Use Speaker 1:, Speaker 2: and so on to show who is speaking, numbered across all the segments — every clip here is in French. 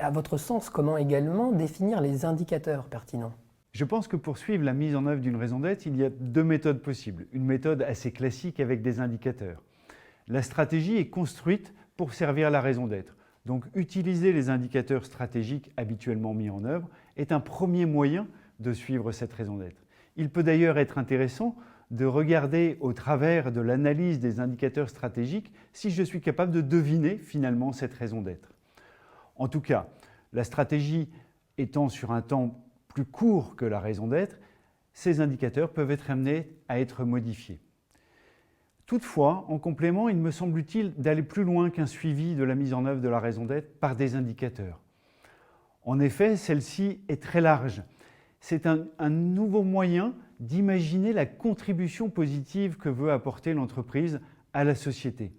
Speaker 1: à votre sens, comment également définir les indicateurs pertinents?
Speaker 2: Je pense que pour suivre la mise en œuvre d'une raison d'être, il y a deux méthodes possibles. Une méthode assez classique avec des indicateurs. La stratégie est construite pour servir la raison d'être. Donc utiliser les indicateurs stratégiques habituellement mis en œuvre est un premier moyen de suivre cette raison d'être. Il peut d'ailleurs être intéressant de regarder au travers de l'analyse des indicateurs stratégiques si je suis capable de deviner finalement cette raison d'être. En tout cas, la stratégie étant sur un temps plus court que la raison d'être, ces indicateurs peuvent être amenés à être modifiés. Toutefois, en complément, il me semble utile d'aller plus loin qu'un suivi de la mise en œuvre de la raison d'être par des indicateurs. En effet, celle-ci est très large. C'est un nouveau moyen d'imaginer la contribution positive que veut apporter l'entreprise à la société.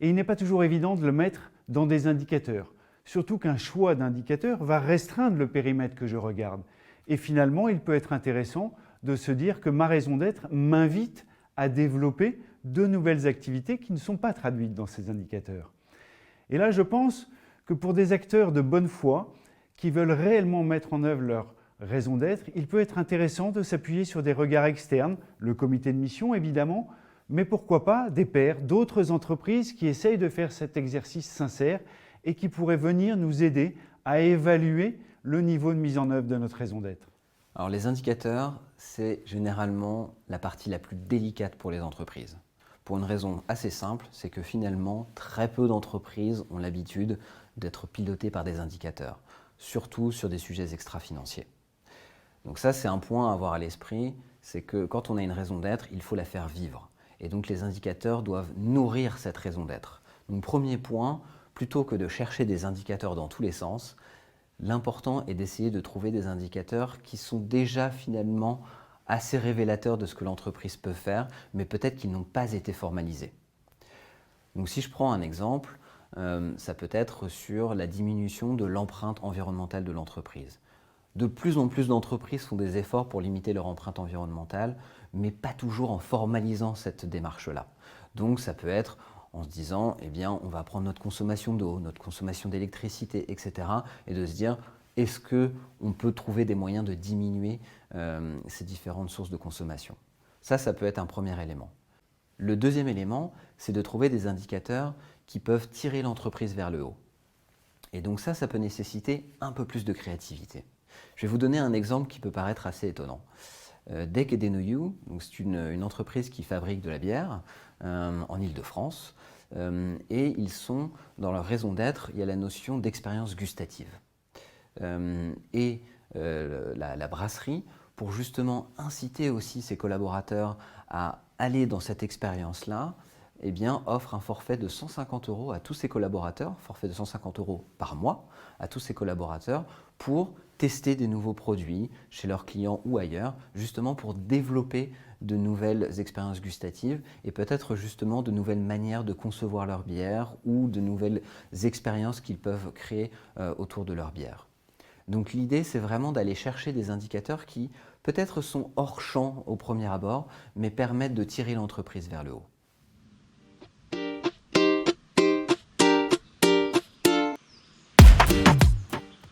Speaker 2: Et il n'est pas toujours évident de le mettre dans des indicateurs, surtout qu'un choix d'indicateurs va restreindre le périmètre que je regarde. Et finalement, il peut être intéressant de se dire que ma raison d'être m'invite à développer de nouvelles activités qui ne sont pas traduites dans ces indicateurs. Et là, je pense que pour des acteurs de bonne foi qui veulent réellement mettre en œuvre leur raison d'être, il peut être intéressant de s'appuyer sur des regards externes, le comité de mission évidemment, mais pourquoi pas des pairs, d'autres entreprises qui essayent de faire cet exercice sincère et qui pourraient venir nous aider à évaluer le niveau de mise en œuvre de notre raison d'être.
Speaker 3: Alors les indicateurs, c'est généralement la partie la plus délicate pour les entreprises. Pour une raison assez simple, c'est que finalement, très peu d'entreprises ont l'habitude d'être pilotées par des indicateurs, surtout sur des sujets extra-financiers. Donc ça, c'est un point à avoir à l'esprit, c'est que quand on a une raison d'être, il faut la faire vivre. Et donc les indicateurs doivent nourrir cette raison d'être. Donc premier point, plutôt que de chercher des indicateurs dans tous les sens, l'important est d'essayer de trouver des indicateurs qui sont déjà finalement assez révélateurs de ce que l'entreprise peut faire, mais peut-être qu'ils n'ont pas été formalisés. Donc si je prends un exemple, ça peut être sur la diminution de l'empreinte environnementale de l'entreprise. De plus en plus d'entreprises font des efforts pour limiter leur empreinte environnementale, mais pas toujours en formalisant cette démarche-là. Donc ça peut être en se disant, eh bien, on va prendre notre consommation d'eau, notre consommation d'électricité, etc. et de se dire, est-ce qu'on peut trouver des moyens de diminuer ces différentes sources de consommation? Ça peut être un premier élément. Le deuxième élément, c'est de trouver des indicateurs qui peuvent tirer l'entreprise vers le haut. Et donc ça peut nécessiter un peu plus de créativité. Je vais vous donner un exemple qui peut paraître assez étonnant. Dek Denoyu, c'est une entreprise qui fabrique de la bière en Île-de-France et ils sont, dans leur raison d'être, il y a la notion d'expérience gustative. La brasserie, pour justement inciter aussi ses collaborateurs à aller dans cette expérience-là, eh bien, offre un forfait de 150 € à tous ses collaborateurs, forfait de 150 € par mois à tous ses collaborateurs pour tester des nouveaux produits chez leurs clients ou ailleurs, justement pour développer de nouvelles expériences gustatives et peut-être justement de nouvelles manières de concevoir leur bière ou de nouvelles expériences qu'ils peuvent créer autour de leur bière. Donc l'idée, c'est vraiment d'aller chercher des indicateurs qui peut-être sont hors champ au premier abord, mais permettent de tirer l'entreprise vers le haut.